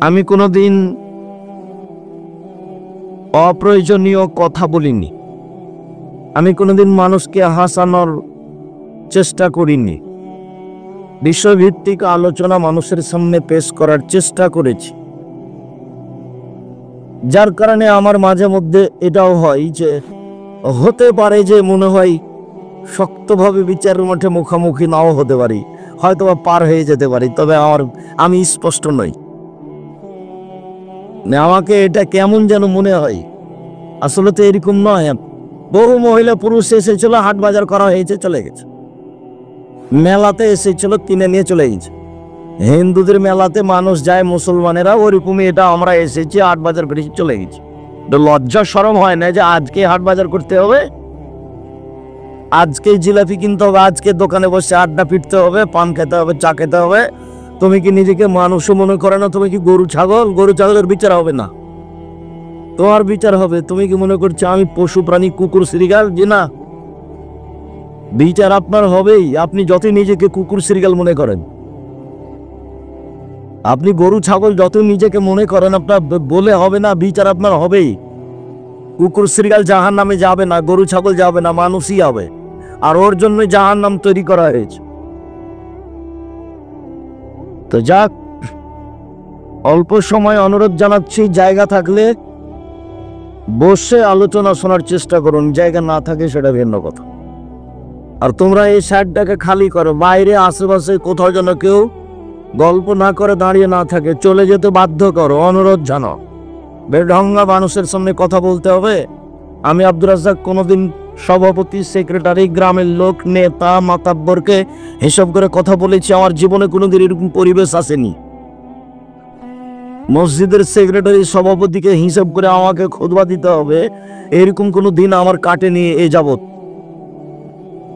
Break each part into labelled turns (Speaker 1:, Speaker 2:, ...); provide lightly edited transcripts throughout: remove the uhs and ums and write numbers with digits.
Speaker 1: আমি কোনোদিন অপ্রয়োজনীয় কথা বলিনি, আমি কোনোদিন মানুষকে হাসানোর চেষ্টা করিনি, বিষয়ভিত্তিক আলোচনা মানুষের সামনে পেশ করার চেষ্টা করেছি। যার কারণে আমার মাঝে মধ্যে এটাও হয় যে হতে পারে যে মনে হয় শক্তভাবে বিচারের মাঠে মুখোমুখি নাও হতে পারি, হয়তো বা পার হয়ে যেতে পারি, তবে আমি স্পষ্ট নই। আমাকে এটা কেমন যেন মনে হয়, আসলে তো এরকম নয়। বহু মহিলা পুরুষ এসেছিল, হাট বাজার করা হয়েছে, চলে গেছে। মেলাতে এসেছিল, কিনে নিয়ে চলে গেছে। হিন্দুদের মেলাতে মানুষ যায়, মুসলমানেরা ওরকমই এটা আমরা এসেছি, হাট বাজার করেছি, চলে গেছি। লজ্জা শরম হয় না যে আজকে হাট বাজার করতে হবে, আজকে জিলাপি কিনতে হবে, আজকে দোকানে বসে আড্ডা পিটতে হবে, পান খেতে হবে, চা খেতে হবে? তুমি কি নিজেকে মানুষও মনে করে না? তুমি কি গরু ছাগল? গরু ছাগলের বিচার হবে না, তোমার বিচার হবে। তুমি কি মনে করছো আমি পশু প্রাণী, কুকুর শ্রীগাল? যে না, বিচার আপনার হবেই। আপনি যতই নিজেকে কুকুর শ্রীগাল মনে করেন, আপনি গরু ছাগল যত নিজেকে মনে করেন, আপনার বলে হবে না, বিচার আপনার হবেই। কুকুর শ্রীগাল জাহান নামে যাবে না, গরু ছাগল যাবে না, মানুষই হবে। আর ওর জন্য জাহান নাম তৈরি করা হয়েছে। তো যাক, অল্প সময় অনুরোধ জানাচ্ছি, জায়গা থাকলে বসে আলোচনা শোনার চেষ্টা করুন, জায়গা না থাকে সেটা ভিন্ন কথা। আর তোমরা এই সাইডটাকে খালি করো, বাইরে আশেপাশে কোথাও যেন কেউ গল্প না করে দাঁড়িয়ে না থাকে, চলে যেতে বাধ্য করো, অনুরোধ জানাও। বেঢঙ্গা মানুষের সামনে কথা বলতে হবে? আমি আব্দুর রাজ্জাক কোনোদিন সভাপতি, সেক্রেটারি, গ্রামের লোক, নেতা, মাতাব্বরকে হিসাব করে কথা বলেছি? আমার জীবনে কোনোদিন এরকম পরিবেশ আসেনি। মসজিদের সেক্রেটারি, সভাপতিকে হিসাব করে আমাকে খুতবা দিতে হবে, এরকম কোনো দিন আমার কাটেনি এ যাবৎ।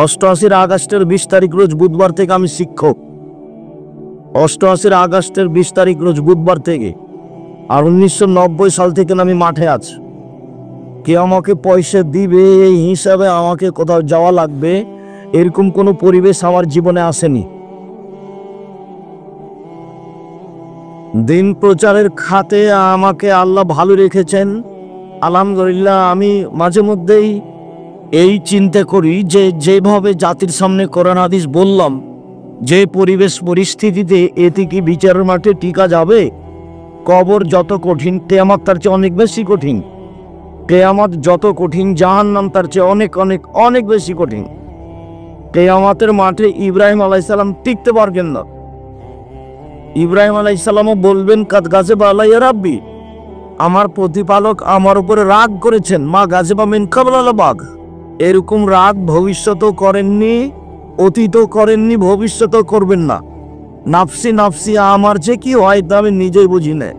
Speaker 1: 88 আগস্টের 20 তারিখ রোজ বুধবার থেকে আমি শিক্ষক। 88 আগস্টের 20 তারিখ রোজ বুধবার থেকে, আর 1990 সাল থেকে আমি মাঠে আছি। কে আমাকে পয়সা দিবে এই হিসাবে আমাকে কোথাও যাওয়া লাগবে, এরকম কোনো পরিবেশ আমার জীবনে আসেনি। দিন প্রচারের খাতে আমাকে আল্লাহ ভালো রেখেছেন, আলহামদুলিল্লাহ। আমি মাঝে মধ্যেই এই চিন্তা করি যে যেভাবে জাতির সামনে কোরআন হাদিস বললাম, যে পরিবেশ পরিস্থিতিতে এতে কি বিচারের মাঠে টিকা যাবে? কবর যত কঠিন, কিয়ামত তার চেয়ে অনেক বেশি কঠিন। কিয়ামত যত কঠিন, জাহান্নাম তার চেয়ে অনেক অনেক অনেক বেশি কঠিন। কিয়ামতের মাঠে ইব্রাহিম আলাইহিস সালাম টিকতে পারবেন না। ইব্রাহিম আলাইহিস সালামও বলবেন, কাদ গাযিবা আলাইয়া রাব্বি, আমার প্রতিপালক আমার উপরে রাগ করেছেন। মা গাযিবা মিন ক্বাবলা বাগ, এরকম রাগ ভবিষ্যতেও করেননি, অতীতও করেননি, ভবিষ্যতেও করবেন না। নাফসি নাফসি, আমার যে কি হয় তা আমি নিজেই বুঝি না,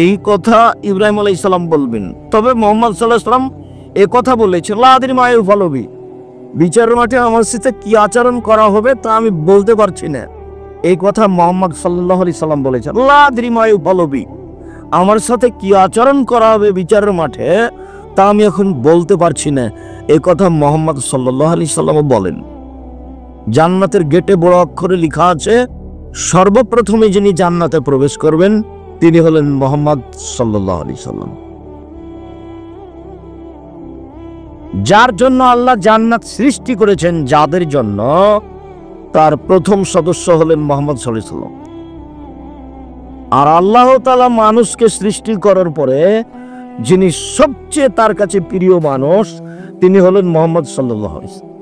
Speaker 1: এই কথা ইব্রাহিম আলাইহিস সালাম বলবেন। তবে মুহাম্মদ সাল্লাল্লাহু আলাইহি সাল্লাম এ কথা বলেছেন, লা আদরি মা ইউফালু বি, বিচারের মাঠে আমার সাথে কি আচরণ করা হবে তা আমি বলতে পারছি না। এই কথা মুহাম্মদ সাল্লাল্লাহু আলাইহি সাল্লাম বলেছেন, লা আদরি মা ইউফালু বি, আমার সাথে কি আচরণ করা হবে বিচারের মাঠে তা আমি এখন বলতে পারছি না। এই কথা মুহাম্মদ সাল্লাল্লাহু আলাইহি সাল্লাম বলেন। জান্নাতের গেটে বড় অক্ষরে লেখা আছে, সর্বপ্রথমে যিনি জান্নাতে প্রবেশ করবেন তিনি হলেন মুহাম্মদ সাল্লাল্লাহু আলাইহি সাল্লাম। যার জন্য আল্লাহ জান্নাত সৃষ্টি করেছেন, যাদের জন্য, তার প্রথম সদস্য হলেন মুহাম্মদ সাল্লাল্লাহু আলাইহি সাল্লাম। আর আল্লাহ তাআলা মানুষকে সৃষ্টি করার পরে যিনি সবচেয়ে তার কাছে প্রিয় মানুষ, তিনি হলেন মুহাম্মদ সাল্লাল্লাহু আলাইহি সাল্লাম।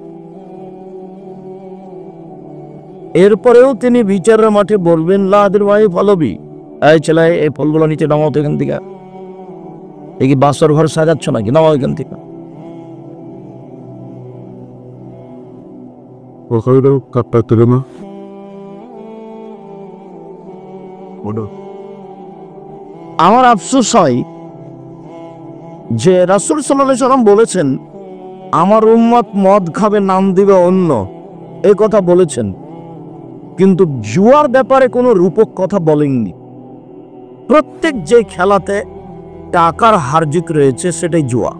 Speaker 1: এরপরেও তিনি বিচারের মাঠে বলবেন, লা আদরি মা ইউফালু বি, এই ছেলে এই ফলগুলো নিচে নামাও তো এখান থেকে, এই কি বাসর ঘর সাজাচ্ছ নাকি? নামাও এখান থেকে। আমার আফসোস হয় যে রাসূল সাল্লাল্লাহু আলাইহি সাল্লাম বলেছেন, আমার উম্মত মদ খাবে, নাম দিবে অন্য, এই কথা বলেছেন, কিন্তু জুয়ার ব্যাপারে কোনো রূপক কথা বলেননি। প্রত্যেক যে খেলাতে টাকার হারজিত রয়েছে সেটাই জুয়া।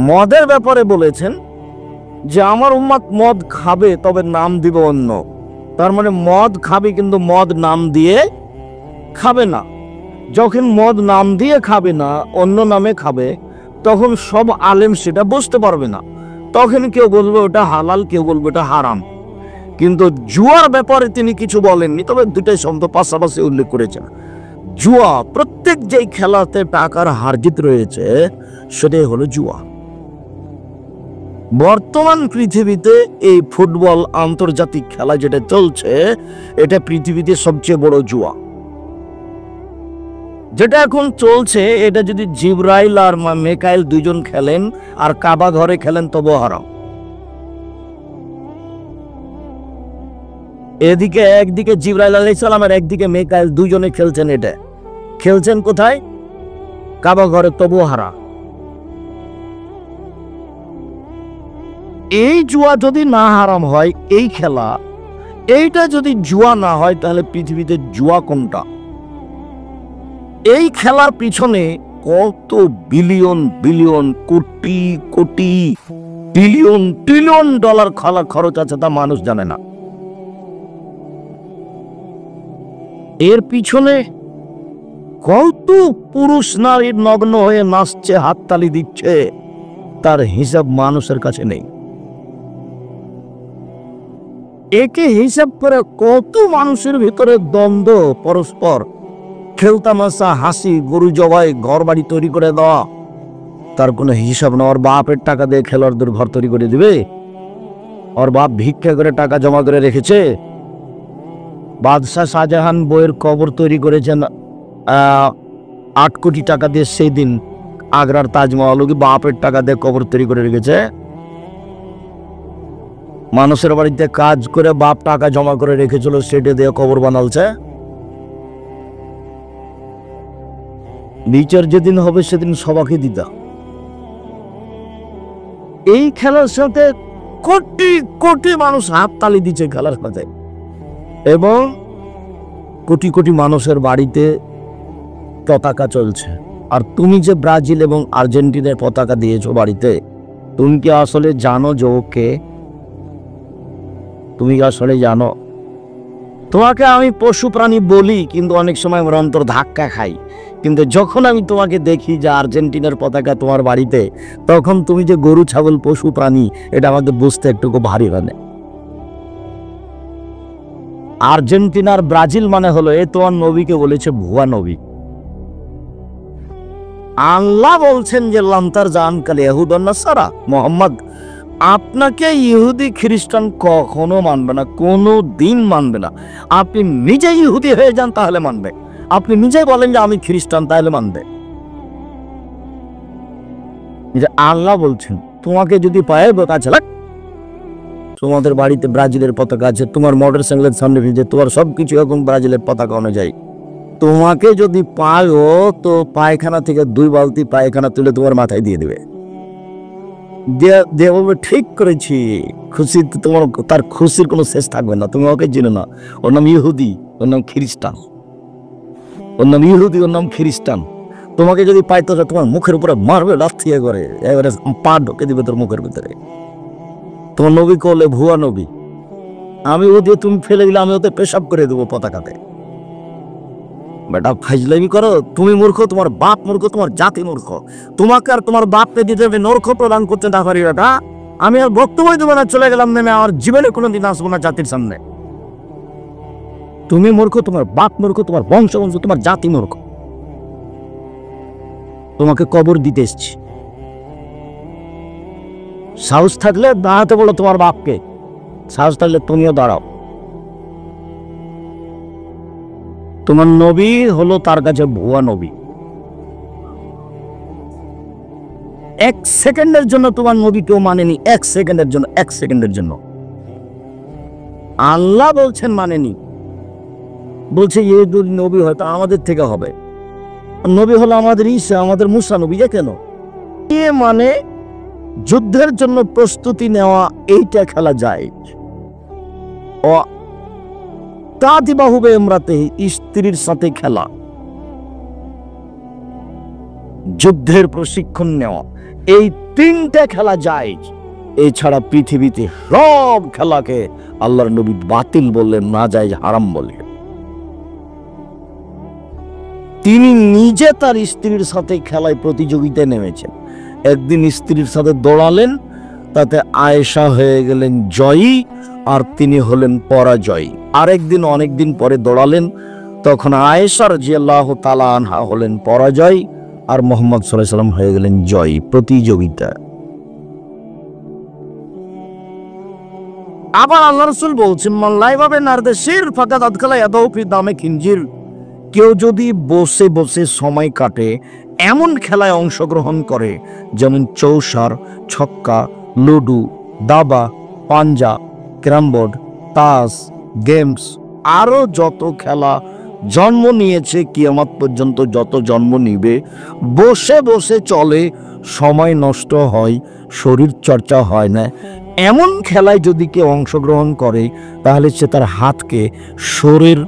Speaker 1: মদের ব্যাপারে বলেছেন যে আমার উম্মত মদ খাবে, তবে নাম দিবে অন্য, তার মানে মদ খাবে, কিন্তু মদ নাম দিয়ে খাবে না। যখন মদ নাম দিয়ে খাবে না, অন্য নামে খাবে, তখন সব আলেম সেটা বুঝতে পারবে না। তখন কেউ বলবে ওটা হালাল, কেউ বলবে ওটা হারাম। কিন্তু জুয়ার ব্যাপারে তিনি কিছু বলেননি, তবে দুটাই শব্দ পাশাপাশি উল্লেখ করেছেন। জুয়া, প্রত্যেক যেই খেলাতে টাকার হারজিত রয়েছে সেটাই হলো জুয়া। বর্তমান পৃথিবীতে এই ফুটবল আন্তর্জাতিক খেলা যেটা চলছে, এটা পৃথিবীতে সবচেয়ে বড় জুয়া। যেটা এখন চলছে, এটা যদি জিবরাইল আর মেকাইল দুইজন খেলেন আর কাবা ঘরে খেলেন তবু হারাম। এদিকে একদিকে জিবরাইল আলাইহিস সালাম আর একদিকে মেকাইল, দুইজনে খেলছেন। এটা খেলছেন কোথায়? কাবা ঘরে, তবু হারাম। এই জুয়া যদি না হারাম হয়, এই খেলা, এইটা যদি জুয়া না হয়, তাহলে পৃথিবীতে জুয়া কোনটা? এই খেলার পিছনে কত billion billion, crore crore, trillion trillion dollar খরচ আছে তা মানুষ জানে না। এর পিছনে কত পুরুষ নারী নগ্ন হয়ে নাচছে, হাততালি দিচ্ছে, তার হিসাব মানুষের কাছে নেই। একে হিসাব করে কত মানুষের ভিতরে দ্বন্দ্ব, পরস্পর খেলতামাশা, হাসি, গরু জবাই, ঘর বাড়ি তৈরি করে দেওয়া, তার কোনো হিসাব না। ওর বাপের টাকা দিয়ে খেলোয়াড়দের ঘর তৈরি করে দিবে? ওর বাপ ভিক্ষা করে টাকা জমা করে রেখেছে? বাদশাহ শাহজাহান বইয়ের কবর তৈরি করেছেন 8 কোটি টাকা দিয়ে, সেই দিন আগ্রার তাজমহল কি বাপের টাকা দিয়ে কবর তৈরি করে রেখেছে? মানুষের বাড়িতে কাজ করে বাপ টাকা জমা করে রেখেছিল, সেটা দিয়ে কবর বানালছে। বিচার যেদিন হবে সেদিন সবাইকে দিতা। এই খেলার সাথে কোটি কোটি মানুষ হাততালি দিচ্ছে খেলার সাথে, এবং কোটি কোটি মানুষের বাড়িতে পতাকা চলছে। আর তুমি যে ব্রাজিল এবং আর্জেন্টিনার পতাকা দিয়েছো বাড়িতে, তুমি কি আসলে জানো যে ওকে? তুমি কি আসলে জানো? তোমাকে আমি পশু প্রাণী বলি, কিন্তু অনেক সময় আমার অন্তর ধাক্কা খাই। কিন্তু যখন আমি তোমাকে দেখি যে আর্জেন্টিনার পতাকা তোমার বাড়িতে, তখন তুমি যে গরু ছাগল পশু প্রাণী, এটা আমাকে বুঝতে একটুকু ভারী হয়। আর্জেন্টিনার ব্রাজিল মানে হলো, এ তোমার নবীকে বলেছে ভুয়া নবী। আল্লাহ বলছেন যে লান্তার জান কাল ইহুদান নাসারা, মোহাম্মদ আপনাকে ইহুদি খ্রিস্টান কখনো মানবে না, কোনো দিন মানবে না। আপনি নিজে ইহুদি হয়ে যান তাহলে মানবে, আপনি নিজেই বলেন যে আমি খ্রিস্টান তাহলে মানবে। যে আল্লাহ বলছেন তোমাকে যদি পায়ে কাছে লাগ, তোমাদের বাড়িতে ব্রাজিলের পতাকা আছে, তোমার মোটর সাইকেলের সামনে ভিজে, তোমার সবকিছু এখন ব্রাজিলের পতাকা অনুযায়ী। তোমাকে যদি পায়ও তো পায়খানা থেকে 2 বালতি পায়খানা তুলে তোমার মাথায় দিয়ে দেবে, দিয়ে বলবে ঠিক করেছি। খুশি তোমার, তার খুশির কোনো শেষ থাকবে না। তুমি ওকে চিনো না, ওর নাম ইহুদি, ওর নাম খ্রিস্টান, ওর নাম ইহুদি, ওর নাম খ্রিস্টান। তোমাকে যদি পাইতো তোমার মুখের উপরে মারবে, লাথিয়ে করে এবারে পা ঢোকে দিবে তোর মুখের ভিতরে। তোমার নবী করলে ভুয়া নবী, আমি ও দিয়ে তুমি ফেলে দিলে আমি ওতে পেশাব করে দেবো পতাকাতে। বেটা ফাইজলামি করো, তুমি মূর্খ, তোমার বাপ মূর্খ, তোমার জাতি মূর্খ। তোমাকে আর তোমার বাপকে দিতে নরক প্রদান করতে না পারি বেটা। আমি আর বক্তব্য দেবো না, চলে গেলাম নেমে, আমার জীবনে কোনোদিন আসবো না জাতির সামনে। তুমি মূর্খ, তোমার বাপ মূর্খ, তোমার বংশ তোমার জাতি মূর্খ। তোমাকে কবর দিতে এসছি। সাহস থাকলে দাঁড়াতে বলো তোমার বাপকে, সাহস থাকলে তুমিও দাঁড়াও। তোমার নবী হলো তার কাছে ভুয়া নবী। 1 সেকেন্ডের জন্য তোমার নবী কেউ মানেনি, 1 সেকেন্ডের জন্য, 1 সেকেন্ডের জন্য। আল্লাহ বলছেন মানেনি, বলছে এ যদি নবী হয়তো আমাদের থেকে হবে। নবী হলো আমাদের ঈসা, আমাদের মুসা নবী। কেন? এ মানে যুদ্ধের জন্য প্রস্তুতি নেওয়া, এইটা খেলা যায়। ও তাদিবাহুবে এমরাতে, স্ত্রীর সাথে খেলা, যুদ্ধের প্রশিক্ষণ নেওয়া, এই 3টে খেলা যায়। এছাড়া পৃথিবীতে সব খেলাকে আল্লাহর নবী বাতিল বললেন, না যায় হারাম বলে। তিনি নিজে তার স্ত্রীর সাথে খেলায় প্রতিযোগিতায় নেমেছেন। একদিন স্ত্রীর সাথে দৌড়ালেন, তাতে আয়েশা হয়ে গেলেন জয়ী আর তিনি হলেন পরাজয়ী। আরেকদিন অনেকদিন পরে দৌড়ালেন, তখন আয়েশা রাদিয়াল্লাহু তাআলা আনহা হলেন পরাজয় আর মুহাম্মদ সাল্লাল্লাহু আলাইহি ওয়াসাল্লাম হয়ে গেলেন জয়ী। প্রতিযোগিতা। আবার আল্লাহ রাসূল বলছেন, মান লাইবাবে নারদেশির ফাকাদ আদখালা ইয়াদাহু ফি দামে খিনজির। কেউ যদি বসে বসে সময় কাটে এমন খেলায় অংশগ্রহণ করে, যেমন চৌসার, ছক্কা, লুডু, দাবা, পাঞ্জা, ক্যারামবোর্ড, তাস, গেমস, আরো যত খেলা জন্ম নিয়েছে, কিয়ামত পর্যন্ত যত জন্ম নিবে, বসে বসে চলে, সময় নষ্ট হয়, শরীর চর্চা হয় না, এমন খেলায় যদি কেউ অংশগ্রহণ করে, তাহলে সে তার হাতকে শরীর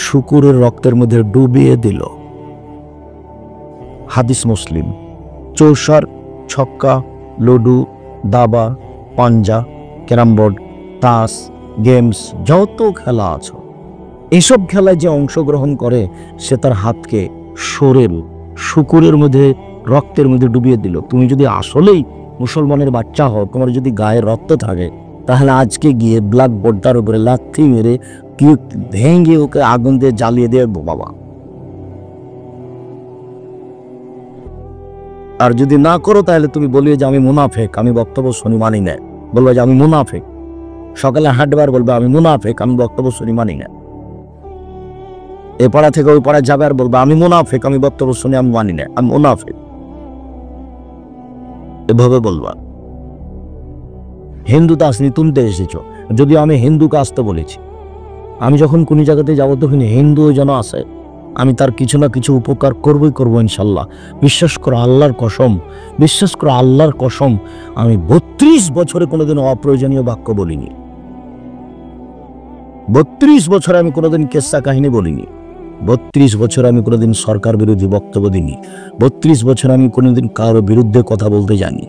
Speaker 1: শুকুরের রক্তের মধ্যে ডুবিয়ে দিল। হাদিস মুসলিম। চৌসার, ছক্কা, লুডু, দাবা, পাঞ্জা, ক্যারামবোর্ড, তাস, গেমস, যত খেলা আছে, এসব খেলায় যে অংশগ্রহণ করে, সে তার হাতকে শরীর শুকুরের মধ্যে রক্তের মধ্যে ডুবিয়ে দিল। তুমি যদি আসলেই মুসলমানের বাচ্চা হও, তোমার যদি গায়ে রক্ত থাকে, তাহলে আজকে গিয়ে ব্ল্যাক বোর্ডটার উপরে লাথি মেরে কি ভেঙে ওকে আগুন দিয়ে জ্বালিয়ে দিয়ে বাবা। আর যদি না করো, তাহলে তুমি বলবে যে আমি মুনাফেক, আমি বক্তব্য শুনি মানি না। বলবে যে আমি মুনাফেক। সকালে হাঁটবার বলবে আমি মুনাফেক, আমি বক্তব্য শুনি মানি না। এ পাড়া থেকে ওই পাড়া যাবে আর বলবে আমি মুনাফেক, আমি বক্তব্য শুনি আমি মানি না, আমি মুনাফেক। এভাবে বলবা। হিন্দুতে আসনি, তুমতে এসেছো। যদিও আমি হিন্দুকে আসতে বলেছি। আমি যখন কোন জায়গাতে যাবো, তখন হিন্দু যেন আসে, আমি তার কিছু না কিছু উপকার করবই করবো ইনশাল্লাহ। বিশ্বাস করো আল্লাহর কসম, বিশ্বাস করো আল্লাহর কসম, আমি 32 বছরে কোনোদিন অপ্রয়োজনীয় বাক্য বলিনি। 32 বছরে আমি কোনোদিন কেসা কাহিনী বলিনি। 32 বছর আমি কোনোদিন সরকার বিরোধী বক্তব্য দিইনি। 32 বছর আমি কোনোদিন কারোর বিরুদ্ধে কথা বলতে যাইনি।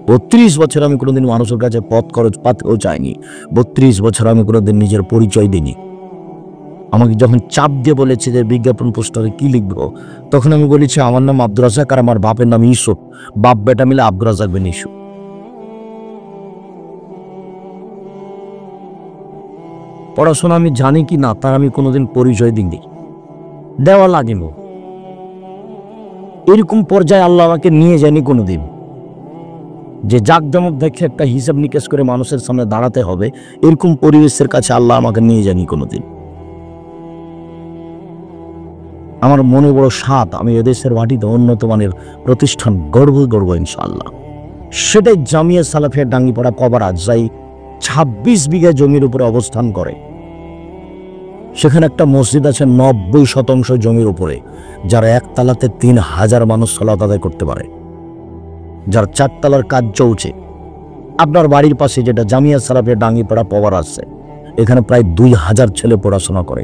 Speaker 1: 32 বছর আমি কোনোদিন মানুষের কাছে পথ খরচ পাতেও চাইনি। 32 বছর আমি কোনোদিন নিজের পরিচয় দিইনি। আমাকে যখন চাপ দিয়ে বলেছে যে বিজ্ঞাপন পোস্টারে কি লিখবো, তখন আমি বলেছি আমার নাম আব্দুর রাজ্জাক আর আমার বাপের নাম ইউসুফ। বাপ বেটা মিলে আব্দুর রাজ্জাক বিন ইউসুফ। পড়াশোনা আমি জানি কি না তার আমি কোনোদিন পরিচয় দিইনি, দেওয়া লাগেনি। এরকম পর্যায়ে আল্লাহ আমাকে নিয়ে যায়নি কোনোদিন যে জাকজমক দেখে একটা হিসাব নিকেশ করে মানুষের সামনে দাঁড়াতে হবে। এরকম পরিবেশের কাছে আল্লাহ আমাকে নিয়ে যায়নি কোনোদিন। আমার মনে বড় সাত, আমি এদেশের মাটিতে উন্নত মানের প্রতিষ্ঠান গড়ব ইনশাআল্লাহ। সেটাই জামিয়া সালাফিয়া ডাঙ্গিপাড়া কবরাজ, যাই 26 বিঘা জমির উপরে অবস্থান করে। সেখানে একটা মসজিদ আছে 90% জমির উপরে, যার একতলাতে 3000 মানুষ সালাত আদায় করতে পারে, যার 4 তলার কাজ চলছে। আপনার বাড়ির পাশে যেটা জামিয়া সালাফিয়া ডাঙ্গিপাড়া কবর আছে, এখানে প্রায় 2000 ছেলে পড়াশোনা করে,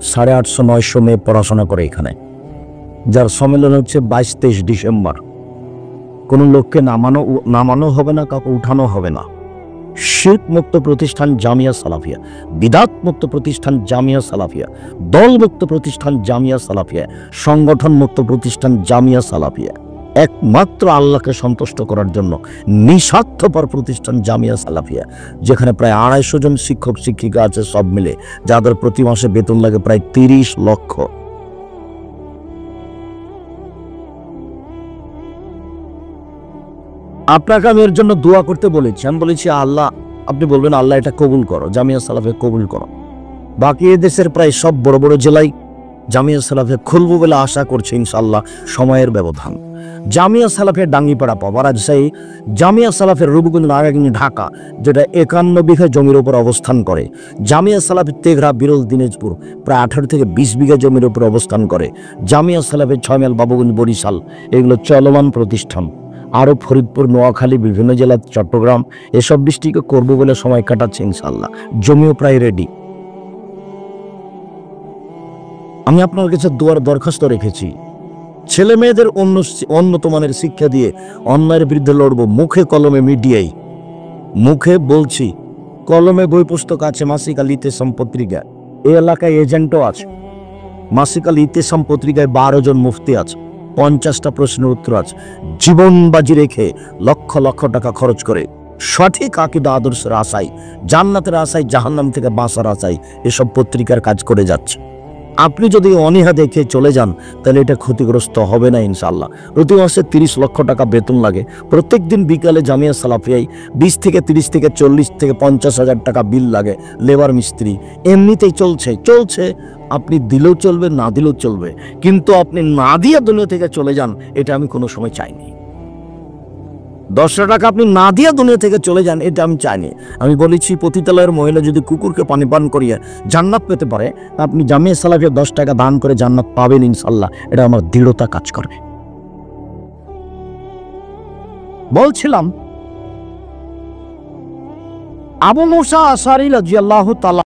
Speaker 1: 850-900 মেয়ে পড়াশোনা করে এখানে, যার সম্মেলন হচ্ছে 22-23 ডিসেম্বর। কোনো লোককে নামানো হবে না, কাউকে উঠানো হবে না। শিরক মুক্ত প্রতিষ্ঠান জামিয়া সালাফিয়া, বিদাত মুক্ত প্রতিষ্ঠান জামিয়া সালাফিয়া, দল মুক্ত প্রতিষ্ঠান জামিয়া সালাফিয়া, সংগঠন মুক্ত প্রতিষ্ঠান জামিয়া সালাফিয়া, একমাত্র আল্লাহকে সন্তুষ্ট করার জন্য নিঃস্বার্থপর প্রতিষ্ঠান জামিয়া সালাফিয়া, যেখানে প্রায় 250 জন শিক্ষক শিক্ষিকা আছে সব মিলে, যাদের প্রতি মাসে বেতন লাগে প্রায় 30 লক্ষ। আপনাকে আমি এর জন্য দোয়া করতে বলেছি। আমি বলেছি আল্লাহ, আপনি বলবেন আল্লাহ এটা কবুল করো, জামিয়া সালাফে কবুল করো। বাকি এদেশের প্রায় সব বড় বড় জেলায় জামিয়া সালাফে খুলবো বলে আশা করছে ইনশাআল্লাহ, সময়ের ব্যবধান। জামিয়া সালাফের ডাঙ্গিপাড়া পাওয়া যায়, জামিয়া সালাফের রূপগঞ্জ নারায়ণগঞ্জ ঢাকা, যেটা 51 বিঘা জমির উপর অবস্থান করে। জামিয়া সালাফের তেঘরা বিরল দিনাজপুর প্রায় 18 থেকে 20 বিঘা জমির উপর অবস্থান করে। জামিয়া সালাফের 6 মাইল বাবুগঞ্জ বরিশাল, এগুলো চলমান প্রতিষ্ঠান। আরও ফরিদপুর, নোয়াখালী, বিভিন্ন জেলা, চট্টগ্রাম, এসব ডিস্ট্রিক্টে করবো বলে সময় কাটাচ্ছে ইনশাআল্লাহ। জমিও প্রায় রেডি। আমি আপনার কাছে দোয়ার দরখাস্ত রেখেছি, ছেলে মেয়েদের উন্নত মানের শিক্ষা দিয়ে অন্যায়ের বিরুদ্ধে লড়বো, মুখে কলমে মিডিয়ায়। মুখে বলছি, কলমে বই পুস্তক আছে, মাসিক আল ইতিসাম পত্রিকা। এই এলাকায় এজেন্টও আছে। মাসিক আল ইতিসাম পত্রিকায় 12 জন মুফতি আছে, 50টা প্রশ্নের উত্তর আছে। জীবন বাজি রেখে লক্ষ লক্ষ টাকা খরচ করে সঠিক আকীদা আদর্শের আশায়, জান্নাতের আশায়, জাহান্নাম থেকে বাঁচার আশায় এসব পত্রিকার কাজ করে যাচ্ছে। আপনি যদি অনীহা দেখে চলে যান তাহলে এটা ক্ষতিগ্রস্ত হবে না ইনশাআল্লাহ। প্রতি মাসে 30 লক্ষ টাকা বেতন লাগে। প্রত্যেক দিন বিকালে জামিয়া সালাফিয়ায় 20 থেকে 30 থেকে 40 থেকে 50 হাজার টাকা বিল লাগে। লেবার মিস্ত্রি এমনিতেই চলছে। আপনি দিলেও চলবে, না দিলেও চলবে, কিন্তু আপনি না দিয়ে দুনিয়া থেকে চলে যান, এটা আমি কোনো সময় চাইনি। 10 টাকা আপনি না দিয়ে দুনিয়া থেকে চলে যান, এটা আমি চাইনি। আমি বলেছি পতিতালয়ের মহিলা যদি কুকুরকে পানি পান করিয়ে জান্নাত পেতে পারে, আপনি জামিয়া সালাফিয়া 10 টাকা দান করে জান্নাত পাবেন ইনশাআল্লাহ। এটা আমার দৃঢ়তা কাজ করবে। বলছিলাম আবু মুসা আশআরী রাদিয়াল্লাহু তাআলা